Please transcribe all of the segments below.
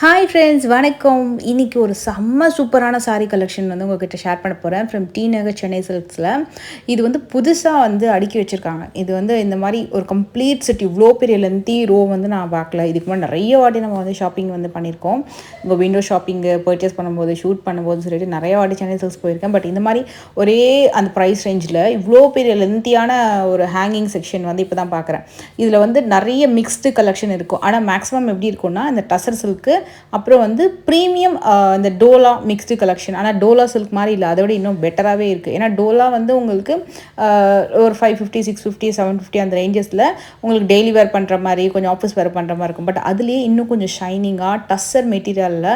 Hi friends, வணக்கம். இன்றைக்கி ஒரு செம்ம சூப்பரான சாரீ கலெக்ஷன் வந்து உங்கள்கிட்ட ஷேர் பண்ண போகிறேன் ஃப்ரம் டி நகர் சென்னை சில்க்ஸில். இது வந்து புதுசாக வந்து அடுக்கி வச்சுருக்காங்க. இது வந்து இந்த மாதிரி ஒரு கம்ப்ளீட் செட் இவ்வளோ பெரிய லென்த்தி ரோ வந்து நான் பார்க்கல. இதுக்கு முன்னாடி நிறைய வாட்டி நம்ம வந்து ஷாப்பிங் வந்து பண்ணியிருக்கோம். உங்கள் விண்டோ ஷாப்பிங்கு பர்ச்சேஸ் பண்ணும்போது ஷூட் பண்ணும்போது சொல்லிட்டு நிறைய வாட்டி சென்னை சில்க்ஸ் போயிருக்கேன். பட் இந்த மாதிரி ஒரே அந்த ப்ரைஸ் ரேஞ்சில் இவ்வளோ பெரிய லென்த்தியான ஒரு ஹேங்கிங் செக்ஷன் வந்து இப்போ தான் பார்க்குறேன். இதில் வந்து நிறைய மிக்ஸ்டு கலெக்ஷன் இருக்கும். ஆனால் மேக்ஸிமம் எப்படி இருக்கும்னா இந்த டசர் சில்க்கு, அப்புறம் வந்து ப்ரீமியம் இந்த டோலா மிக்ஸ்டு கலெக்ஷன். ஆனால் டோலா சில்க் மாதிரி இல்லை, அதை விட இன்னும் பெட்டராகவே இருக்குது. ஏன்னா டோலா வந்து உங்களுக்கு ஒரு 550, 650, 750 அந்த ரேஞ்சஸில் உங்களுக்கு டெய்லி வேர் பண்ணுற மாதிரி, கொஞ்சம் ஆஃபீஸ் வேர் பண்ணுற மாதிரி இருக்கும். பட் அதுலேயே இன்னும் கொஞ்சம் ஷைனிங்காக டஸ்ஸர் மெட்டீரியலில்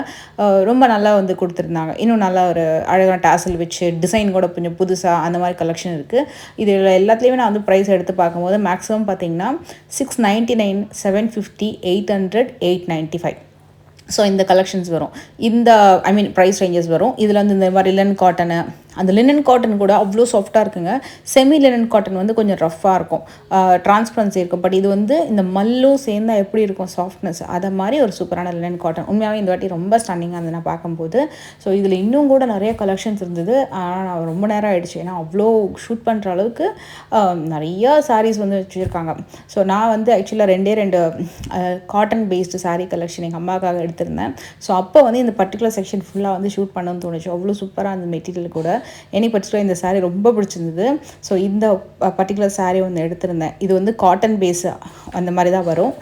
ரொம்ப நல்லா வந்து கொடுத்துருந்தாங்க. இன்னும் நல்லா ஒரு அழகான டாசல் வச்சு டிசைன் கூட கொஞ்சம் புதுசாக அந்த மாதிரி கலெக்ஷன் இருக்குது. இதில் எல்லாத்துலேயுமே நான் வந்து ப்ரைஸ் எடுத்து பார்க்கும்போது மேக்ஸிமம் பார்த்தீங்கன்னா 699, 750, 800, 895. ஸோ இந்த கலெக்ஷன்ஸ் வரும். இந்த ப்ரைஸ் ரேஞ்சஸ் வரும். இதில் வந்து இந்த மாதிரி லினன் காட்டனு, அந்த லினன் காட்டன் கூட அவ்வளோ சாஃப்டாக இருக்குங்க. செமி லினன் காட்டன் வந்து கொஞ்சம் ரஃப்பாக இருக்கும், டிரான்ஸ்பரன்சி இருக்கும். பட் இது வந்து இந்த மல்லும் சேர்ந்தால் எப்படி இருக்கும் சாஃப்ட்னஸ், அதை மாதிரி ஒரு சூப்பரான லினன் காட்டன். உண்மையாகவே இந்த வாட்டி ரொம்ப ஸ்டன்னிங்காக இருந்தது நான் பார்க்கும்போது. ஸோ இதில் இன்னும் கூட நிறைய கலெக்ஷன்ஸ் இருந்தது. ஆனால் நான் ரொம்ப நேரம் ஆகிடுச்சு, ஏன்னா அவ்வளோ ஷூட் பண்ணுற அளவுக்கு நிறையா சாரீஸ் வந்து வச்சுருக்காங்க. ஸோ நான் வந்து ஆக்சுவலாக ரெண்டு காட்டன் பேஸ்டு சாரீ கலெக்ஷன் எங்கள் அம்மாவுக்காக எடுத்திருந்தேன். ஸோ அப்போ வந்து இந்த பர்டிகுலர் செக்ஷன் ஃபுல்லாக வந்து ஷூட் பண்ணணும்னு தோணுச்சு. அவ்வளோ சூப்பராக அந்த மெட்டீரியல் கூட எனக்கு பர்டிகுலர் இந்த சாரீ ரொம்ப பிடிச்சிருந்தது. ஸோ இந்த பர்டிகுலர் சாரீ ஒன்று எடுத்திருந்தேன். இது வந்து காட்டன் பேஸ் அந்த மாதிரி தான் வரும்.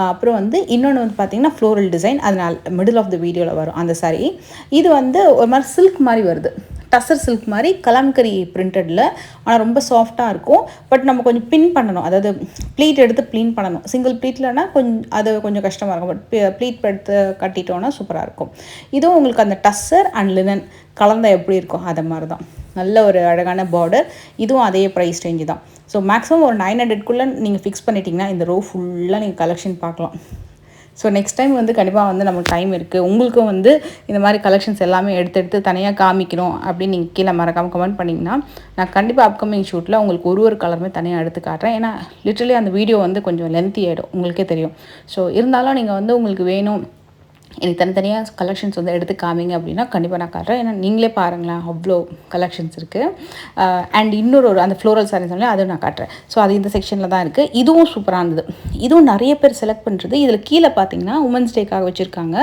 அப்புறம் வந்து இன்னொன்று வந்து பார்த்திங்கன்னா ஃப்ளோரல் டிசைன், அதனால் மிடில் ஆஃப் த வீடியோவில் வரும் அந்த சாரீ. இது வந்து ஒரு மாதிரி சில்க் மாதிரி வருது, டசர் சில்க் மாதிரி கலம்கரி பிரிண்டடில். ஆனால் ரொம்ப சாஃப்டாக இருக்கும். பட் நம்ம கொஞ்சம் பின் பண்ணணும், அதாவது ப்ளீட் எடுத்து ப்ளீன் பண்ணணும். சிங்கிள் ப்ளீட்லனா அது கொஞ்சம் கஷ்டமாக இருக்கும். பட் ப்ளீட் எடுத்து கட்டிட்டோன்னா சூப்பராக இருக்கும். இதுவும் உங்களுக்கு அந்த டஸ்ஸர் அண்ட் லினன் கலந்த எப்படி இருக்கும் அதை மாதிரி தான். நல்ல ஒரு அழகான பார்டர். இதுவும் அதே ப்ரைஸ் ரேஞ்சு தான். ஸோ மேக்ஸிமம் ஒரு 900க்குள்ளே நீங்கள் ஃபிக்ஸ் பண்ணிட்டீங்கன்னா இந்த ரோ ஃபுல்லாக நீங்கள் கலெக்ஷன் பார்க்கலாம். ஸோ நெக்ஸ்ட் டைம் வந்து கண்டிப்பாக வந்து நமக்கு டைம் இருக்குது, உங்களுக்கும் வந்து இந்த மாதிரி கலெக்ஷன்ஸ் எல்லாமே எடுத்து தனியாக காமிக்கணும் அப்படின்னு நீங்கள் கீழே மறக்காமல் கமெண்ட் பண்ணிங்கன்னா நான் கண்டிப்பாக அப்கமிங் ஷூட்டில் உங்களுக்கு ஒரு கலருமே தனியாக எடுத்து காட்டுறேன். ஏன்னா லிட்ரலி அந்த வீடியோ வந்து கொஞ்சம் லென்த்தி ஆகிடும், உங்களுக்கே தெரியும். ஸோ இருந்தாலும் நீங்கள் வந்து உங்களுக்கு வேணும் எனக்கு தனித்தனியாக கலெக்ஷன்ஸ் வந்து எடுத்து காமிங்க அப்படின்னா கண்டிப்பாக நான் காட்டுறேன். ஏன்னா நீங்களே பாருங்களேன் அவ்வளோ கலெக்ஷன்ஸ் இருக்குது. அண்ட் இன்னொரு அந்த ஃப்ளோரல் சாரீஸ் அதுவும் நான் காட்டுறேன். ஸோ அது இந்த செக்ஷனில் தான் இருக்குது. இதுவும் சூப்பராக இருந்தது. இதுவும் நிறைய பேர் செலக்ட் பண்ணுறது. இதில் கீழே பார்த்தீங்கன்னா உமன்ஸ் டேக்காக வச்சுருக்காங்க.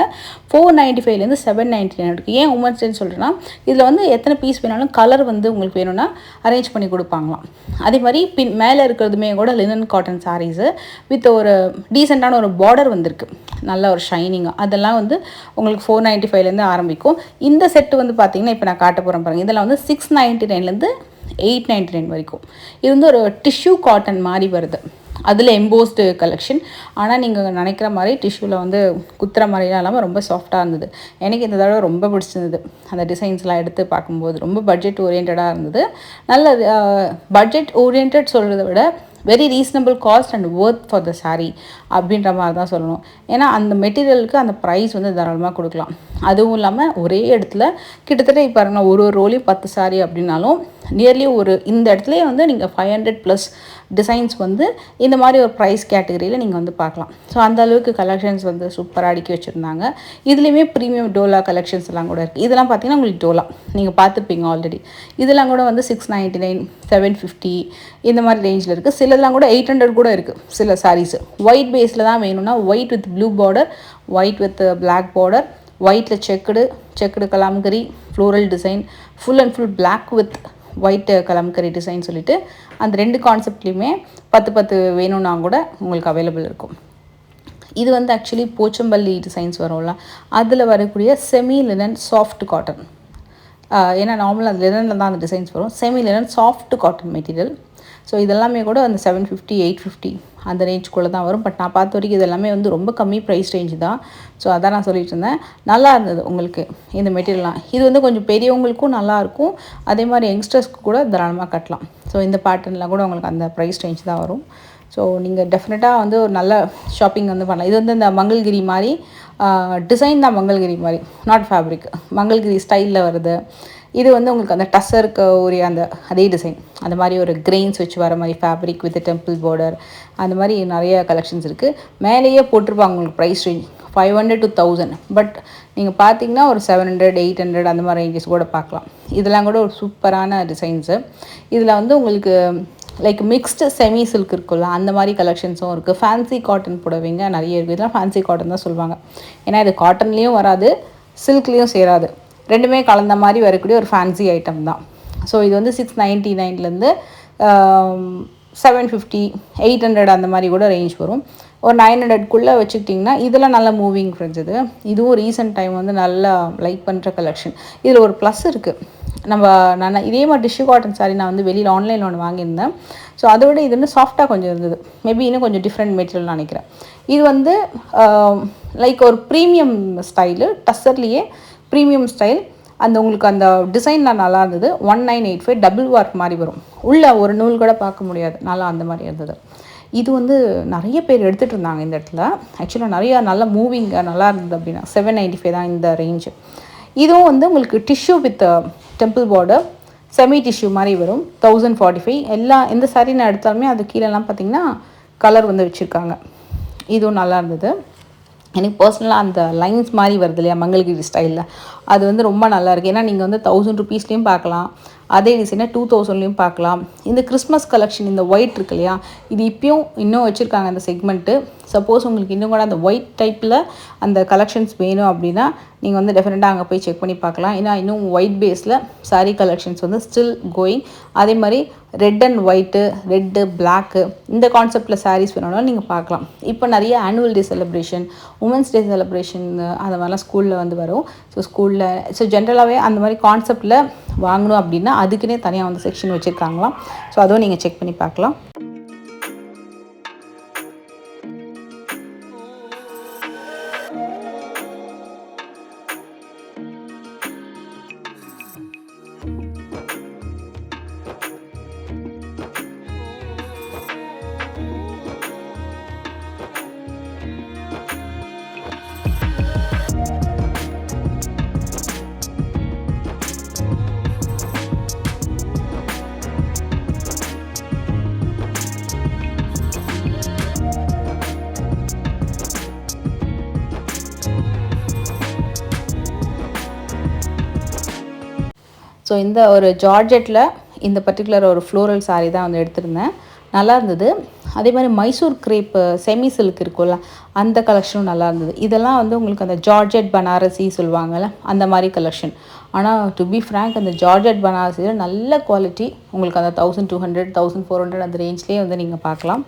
495 799 இருக்குது. ஏன் உமன்ஸ் டேன்னு சொல்கிறேன்னா இதில் வந்து எத்தனை பீஸ் வேணாலும் கலர் வந்து உங்களுக்கு வேணும்னா அரேஞ்ச் பண்ணி கொடுப்பாங்களாம். அதே மாதிரி மேலே இருக்கிறதுமே கூட லினன் காட்டன் சாரீஸு வித் ஒரு டீசெண்டான ஒரு பார்டர் வந்திருக்கு, நல்ல ஒரு ஷைனிங்காக. அதெல்லாம் வந்து உங்களுக்கு 495 ஆரம்பிக்கும். இந்த செட்டு வந்து பார்த்தீங்கன்னா இப்போ நான் காட்ட போகிறேன் பாருங்கள். இதில் வந்து 699 899 வரைக்கும். இது வந்து ஒரு டிஷ்யூ காட்டன் மாதிரி வருது. அதில் எம்போஸ்டு கலெக்ஷன். ஆனால் நீங்கள் நினைக்கிற மாதிரி டிஷ்யூவில் வந்து குத்துற மாதிரிலாம் இல்லாமல் ரொம்ப சாஃப்டாக இருந்தது. எனக்கு இந்த தடவை ரொம்ப பிடிச்சிருந்தது. அந்த டிசைன்ஸ்லாம் எடுத்து பார்க்கும்போது ரொம்ப பட்ஜெட் ஓரியன்டாக இருந்தது. நல்ல பட்ஜெட் ஓரியன்ட் சொல்கிறத விட very reasonable cost and worth for the sari அப்படின்ற மாதிரி தான் சொல்லணும். ஏன்னா அந்த மெட்டீரியலுக்கு அந்த ப்ரைஸ் வந்து தாராளமாக கொடுக்கலாம். அதுவும் இல்லாமல் ஒரே இடத்துல கிட்டத்தட்ட இப்போ பாருங்கள் ஒரு ரோலையும் 10 சாரீ அப்படின்னாலும் நியர்லி இந்த இடத்துலேயே வந்து நீங்கள் 500+ டிசைன்ஸ் வந்து இந்த மாதிரி ஒரு ப்ரைஸ் கேட்டகரியில் நீங்கள் வந்து பார்க்கலாம். ஸோ அந்த அளவுக்கு கலெக்ஷன்ஸ் வந்து சூப்பராக அடுக்கி வச்சுருந்தாங்க. இதுலேயுமே ப்ரீமியம் டோலா கலெக்ஷன்ஸ் எல்லாம் கூட இருக்குது. இதெல்லாம் பார்த்தீங்கன்னா உங்களுக்கு டோலா நீங்கள் பார்த்துருப்பீங்க ஆல்ரெடி. இதெல்லாம் கூட வந்து 699 750 இந்த மாதிரி ரேஞ்சில் இருக்குது. சிலதெல்லாம் கூட 800 கூட இருக்குது. சில சாரீஸு ஒயிட் பேஸில் தான் வேணும்னா white with blue border, white with black border, ஒயிட்டில் checked Kalamkari floral design, full and full black with white Kalamkari design சொல்லிட்டு அந்த 2 கான்செப்ட்லேயுமே 10 வேணும்னா கூட உங்களுக்கு அவைலபிள் இருக்கும். இது வந்து ஆக்சுவலி போச்சம்பள்ளி டிசைன்ஸ் வரும்ல, அதில் வரக்கூடிய செமி லினன் சாஃப்ட் காட்டன். ஏன்னா நார்மலாக அந்த லினனில் தான் அந்த டிசைன்ஸ் வரும். Semi linen soft cotton material. So இதெல்லாமே கூட அந்த 750 850 அந்த ரேஞ்சுக்குள்ளே தான் வரும். பட் நான் பார்த்த வரைக்கும் இதெல்லாமே வந்து ரொம்ப கம்மி ப்ரைஸ் ரேஞ்சு தான். ஸோ அதான் நான் சொல்லிட்டு இருந்தேன். நல்லா இருந்தது உங்களுக்கு இந்த மெட்டீரியல்லாம். இது வந்து கொஞ்சம் பெரியவங்களுக்கும் நல்லாயிருக்கும், அதே மாதிரி யங்ஸ்டர்ஸ்க்கு கூட தாராளமாக கட்டலாம். ஸோ இந்த பேட்டர்னில் கூட உங்களுக்கு அந்த ப்ரைஸ் ரேஞ்ச் தான் வரும். ஸோ நீங்கள் டெஃபினட்டாக வந்து ஒரு நல்ல ஷாப்பிங் வந்து பண்ணலாம். இது வந்து இந்த மங்கள்கிரி மாதிரி டிசைன் தான், மங்கள்கிரி மாதிரி நாட் ஃபேப்ரிக், மங்கள்கிரி ஸ்டைலில் வருது. இது வந்து உங்களுக்கு அந்த டஸ்ஸருக்கு உரிய அந்த அதே டிசைன் அந்த மாதிரி ஒரு கிரெயின்ஸ் வச்சு வர மாதிரி ஃபேப்ரிக் வித் டெம்பிள் பார்டர் அந்த மாதிரி நிறைய கலெக்ஷன்ஸ் இருக்குது. மேலேயே போட்டிருப்பாங்க உங்களுக்கு ப்ரைஸ் ரேஞ்ச் 500 to 1000. பட் நீங்கள் பார்த்தீங்கன்னா ஒரு 700 800 அந்த மாதிரி ரேஞ்சஸ் கூட பார்க்கலாம். இதெல்லாம் கூட ஒரு சூப்பரான டிசைன்ஸு. இதில் வந்து உங்களுக்கு லைக் மிக்ஸ்டு செமி சில்க் இருக்குல்ல அந்த மாதிரி கலெக்ஷன்ஸும் இருக்குது. ஃபேன்சி காட்டன் புடவைங்க நிறைய இருக்குது. இதெல்லாம் ஃபேன்சி காட்டன் தான் சொல்லுவாங்க. ஏன்னா இது காட்டன்லேயும் வராது, சில்க்லேயும் சேராது, ரெண்டுமே கலந்த மாதிரி வரக்கூடிய ஒரு ஃபேன்சி ஐட்டம் தான். ஸோ இது வந்து 699லேருந்து 750 800 அந்த மாதிரி கூட ரேஞ்ச் வரும். ஒரு 900க்குள்ளே வச்சுக்கிட்டிங்கன்னா இதெல்லாம் நல்ல மூவிங் ஃப்ரெண்ட்ஸ். இதுவும் ரீசெண்ட் டைம் வந்து நல்லா லைக் பண்ணுற கலெக்ஷன். இதில் ஒரு ப்ளஸ் இருக்குது. நான் இதே மாதிரி டிஷ்யூ காட்டன் சாரீ நான் வந்து வெளியில் ஆன்லைனில் ஒன்று வாங்கியிருந்தேன். ஸோ அதை விட இது வந்து சாஃப்டாக கொஞ்சம் இருந்தது. மேபி இன்னும் கொஞ்சம் டிஃப்ரெண்ட் மெட்டீரியல் நினைக்கிறேன். இது வந்து லைக் ஒரு ப்ரீமியம் ஸ்டைலு, டஸ்ஸர்லேயே ப்ரீமியம் ஸ்டைல். அந்த உங்களுக்கு அந்த டிசைன்லாம் நல்லா இருந்தது. 1985 டபுள் ஒர்க் மாதிரி வரும். உள்ளே ஒரு நூல் கூட பார்க்க முடியாது, நல்லா அந்த மாதிரி இருந்தது. இது வந்து நிறைய பேர் எடுத்துகிட்டு இருந்தாங்க இந்த இடத்துல. ஆக்சுவலாக நிறையா நல்ல மூவிங் நல்லா இருந்தது. அப்படின்னா 795 தான் இந்த ரேஞ்சு. இதுவும் வந்து உங்களுக்கு tissue with temple border semi tissue மாதிரி வரும். 1045. எந்த சாரீ நான் எடுத்தாலுமே அது கீழெல்லாம் பார்த்திங்கன்னா கலர் வந்து வச்சுருக்காங்க. இதுவும் நல்லா இருந்தது. எனக்கு பர்சனலாக அந்த லைன்ஸ் மாதிரி வருது இல்லையா மங்கள்கிரி ஸ்டைலில், அது வந்து ரொம்ப நல்லாயிருக்கு. ஏன்னா நீங்கள் வந்து 1000 rupeesலேயும் பார்க்கலாம், அதே டிசைனை 2000லேயும் பார்க்கலாம். இந்த கிறிஸ்மஸ் கலெக்ஷன் இந்த ஒயிட் இருக்கு இல்லையா, இது இப்போயும் இன்னும் வச்சுருக்காங்க அந்த செக்மெண்ட்டு. சப்போஸ் உங்களுக்கு இன்னும் கூட அந்த ஒயிட் டைப்பில் அந்த கலெக்ஷன்ஸ் வேணும் அப்படின்னா நீங்கள் வந்து டெஃபினட்டாக அங்கே போய் செக் பண்ணி பார்க்கலாம். ஏன்னா இன்னும் ஒயிட் பேஸில் சாரீ கலெக்ஷன்ஸ் வந்து ஸ்டில் கோயிங். அதே மாதிரி red and white, red block இந்த கான்செப்டில் சாரீஸ் வேணும்னாலும் நீங்கள் பார்க்கலாம். இப்போ நிறைய annual day celebration, women's day celebration அந்த மாதிரிலாம் ஸ்கூலில் வந்து வரும். ஸோ ஜென்ரலாகவே அந்த மாதிரி கான்செப்டில் வாங்கணும் அப்படின்னா அதுக்குன்னே தனியாக வந்து செக்ஷன் வச்சுருக்காங்களாம். ஸோ அதுவும் நீங்கள் செக் பண்ணி பார்க்கலாம். ஸோ இந்த ஒரு ஜார்ஜெட்டில் இந்த பர்டிகுலர் ஒரு ஃப்ளோரல் சாரீ தான் வந்து எடுத்திருந்தேன். நல்லா இருந்தது. அதே மாதிரி மைசூர் கிரேப்பு செமி சில்க் இருக்குல்ல அந்த கலெக்ஷனும் நல்லா இருந்தது. இதெல்லாம் வந்து உங்களுக்கு அந்த ஜார்ஜெட் பனாரசி சொல்லுவாங்கள்ல அந்த மாதிரி கலெக்ஷன். ஆனால் டு பி ஃப்ராங்க் அந்த ஜார்ஜெட் பனாரசியில் நல்ல குவாலிட்டி. உங்களுக்கு அந்த 1200 1400 அந்த ரேஞ்ச்லேயே வந்து நீங்கள் பார்க்கலாம்.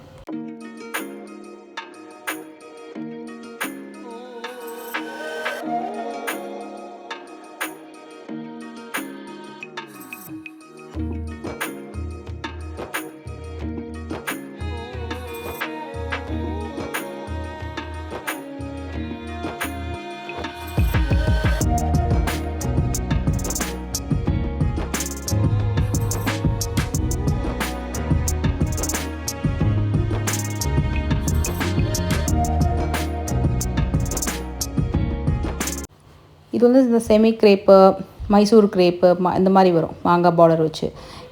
இது வந்து இந்த செமி கிரேப்பு, மைசூர் கிரேப்பு இந்த மாதிரி வரும் மாங்காய் பார்டர் வச்சு.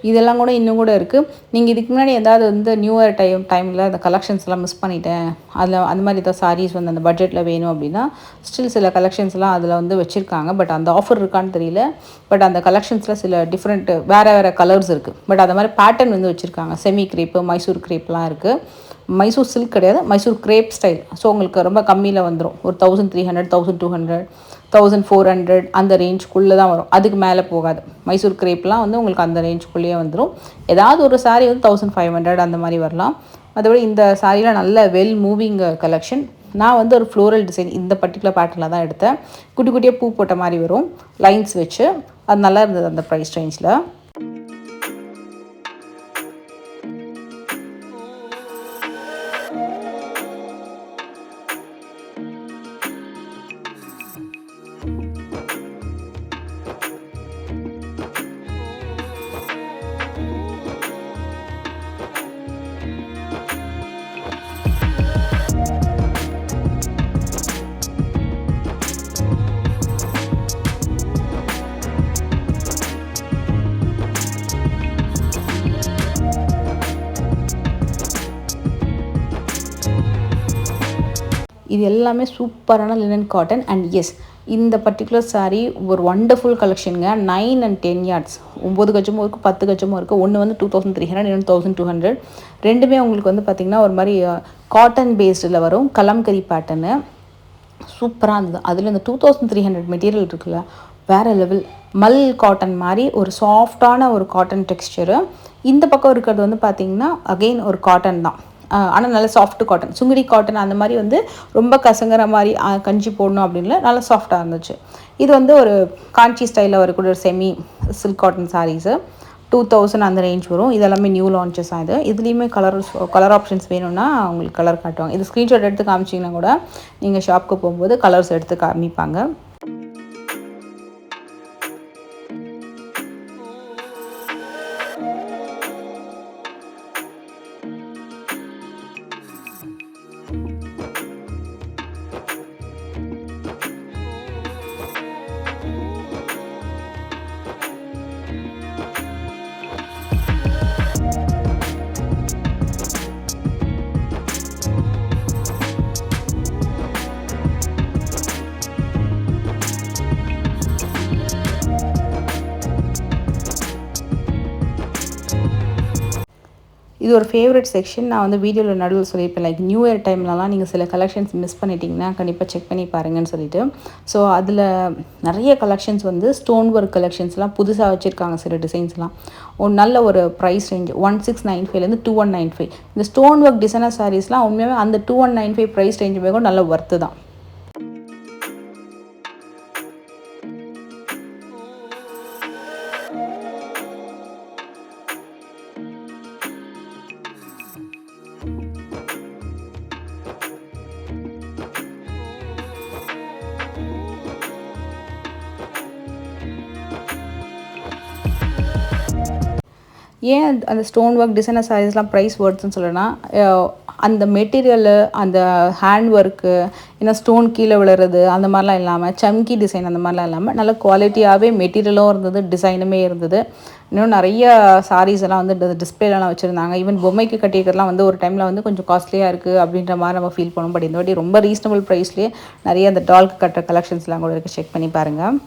இதெல்லாம் கூட இன்னும் கூட இருக்குது. நீங்கள் இதுக்கு முன்னாடி ஏதாவது வந்து நியூ இயர் டைமில் அந்த கலெக்ஷன்ஸ்லாம் மிஸ் பண்ணிட்டேன், அதில் அந்த மாதிரி ஏதாவது சாரீஸ் வந்து அந்த பட்ஜெட்டில் வேணும் அப்படின்னா ஸ்டில் சில கலெக்ஷன்ஸ்லாம் அதில் வந்து வச்சுருக்காங்க. பட் அந்த ஆஃபர் இருக்கான்னு தெரியல. பட் அந்த கலெக்ஷன்ஸில் சில டிஃப்ரெண்ட் வேறு கலர்ஸ் இருக்குது. பட் அந்த மாதிரி பேட்டர்ன் வந்து வச்சுருக்காங்க. செமி கிரேப்பு, மைசூர் கிரேப்லாம் இருக்குது. மைசூர் சில்க் கிடையாது, மைசூர் கிரேப் ஸ்டைல். ஸோ உங்களுக்கு ரொம்ப கம்மியில் வந்துடும். ஒரு 1300 1200 1400 அந்த ரேஞ்சுக்குள்ளே தான் வரும். அதுக்கு மேலே போகாது. மைசூர் கிரேப்லாம் வந்து உங்களுக்கு அந்த ரேஞ்சுக்குள்ளேயே வந்துடும். ஏதாவது ஒரு சாரீ வந்து 1500 அந்த மாதிரி வரலாம். மற்றபடி இந்த சாரியில் நல்ல வெல் மூவிங் கலெக்ஷன். நான் வந்து ஒரு ஃப்ளோரல் டிசைன் இந்த பர்டிகுலர் பேட்டர்னில் தான் எடுத்தேன். குட்டி குட்டியாக பூ போட்ட மாதிரி வரும் லைன்ஸ் வச்சு. அது நல்லா இருந்தது அந்த ப்ரைஸ் ரேஞ்சில். இது எல்லாமே சூப்பரான லினன் காட்டன். அண்ட் எஸ், இந்த பர்டிகுலர் சாரீ ஒரு வண்டர்ஃபுல் கலெக்ஷனுங்க. 9 and 10 yards, 9 கஜமும் இருக்குது, 10 கஜமும் இருக்குது. ஒன்று வந்து 2300, இன்னொன்று 1200. ரெண்டுமே உங்களுக்கு வந்து பார்த்திங்கன்னா ஒரு மாதிரி காட்டன் பேஸ்டில் வரும், கலம்கரி பேட்டர்னு. சூப்பராக இருந்தது. அதில் இந்த 2300 மெட்டீரியல் இருக்குல்ல, வேறு லெவல். மல் காட்டன் மாதிரி ஒரு சாஃப்டான ஒரு காட்டன் டெக்ஸ்சரு. இந்த பக்கம் இருக்கிறது வந்து பார்த்திங்கன்னா அகெயின் ஒரு காட்டன் தான், ஆனால் நல்ல சாஃப்ட் காட்டன், சுங்குடி காட்டன் அந்த மாதிரி வந்து ரொம்ப கசங்குற மாதிரி கஞ்சி போடணும் அப்படின்ல, நல்லா சாஃப்டாக இருந்துச்சு. இது வந்து ஒரு காஞ்சி ஸ்டைலில் வரக்கூடிய ஒரு செமி சில்க் காட்டன் சாரீஸு. 2000 அந்த ரேஞ்ச் வரும். இதெல்லாமே நியூ லான்ச்சஸ் ஆகுது. இதுலேயுமே கலர் ஆப்ஷன்ஸ் வேணும்னா உங்களுக்கு கலர் காட்டுவாங்க. இது ஸ்க்ரீன்ஷாட் எடுத்து காமிச்சிங்கன்னா கூட நீங்கள் ஷாப்புக்கு போகும்போது கலர்ஸ் எடுத்து காமிப்பாங்க. இது ஒரு ஃபேவரட் செக்ஷன். நான் வந்து வீடியோவில் நடுவில் சொல்லியிருப்பேன், லைக் நியூ இயர் டைம்லலாம் நீங்கள் சில கலெக்ஷன்ஸ் மிஸ் பண்ணிட்டீங்கன்னா கண்டிப்பாக செக் பண்ணி பாருங்கன்னு சொல்லிட்டு. ஸோ அதில் நிறைய கலெக்ஷன்ஸ் வந்து ஸ்டோன் ஒர்க் கலெக்ஷன்ஸ்லாம் புதுசாக வச்சுருக்காங்க. சில டிசைன்ஸ்லாம் ஒரு நல்ல ஒரு ப்ரைஸ் ரேஞ்ச் 1695 2195. இந்த ஸ்டோன் ஒர்க் டிசைனர் சாரீஸ்லாம் உண்மையாகவே அந்த 2195 ப்ரைஸ் ரேஞ்சுமே கூட நல்ல ஒர்த்து தான். ஏன் அந்த ஸ்டோன் ஒர்க் டிசைனர் சாரீஸ்லாம் ப்ரைஸ் வேர்ட்ஸ்ன்னு சொல்லணும்னா, அந்த மெட்டீரியலு, அந்த ஹேண்ட் ஒர்க்கு, ஏன்னா ஸ்டோன் கீழே விழுறது அந்த மாதிரிலாம் இல்லாமல், சம்கி டிசைன் அந்த மாதிரிலாம் இல்லாமல் நல்ல குவாலிட்டியாகவே மெட்டீரியலும் இருந்தது, டிசைனுமே இருந்தது. இன்னும் நிறைய சாரீஸ் எல்லாம் வந்து டிஸ்பிளேலாம் வச்சுருந்தாங்க. ஈவன் பொம்மைக்கு கட்டிக்கிறதுலாம் வந்து ஒரு டைமில் வந்து கொஞ்சம் காஸ்ட்லியாக இருக்குது அப்படின்ற மாதிரி நம்ம ஃபீல் பண்ணுவோம். பட் இந்த வாட்டி ரொம்ப ரீசனபிள் ப்ரைஸ்லேயே நிறைய அந்த டால்க்கு கட்டுற கலெக்ஷன்ஸ்லாம் கூட இருக்குது. செக் பண்ணி பாருங்கள்.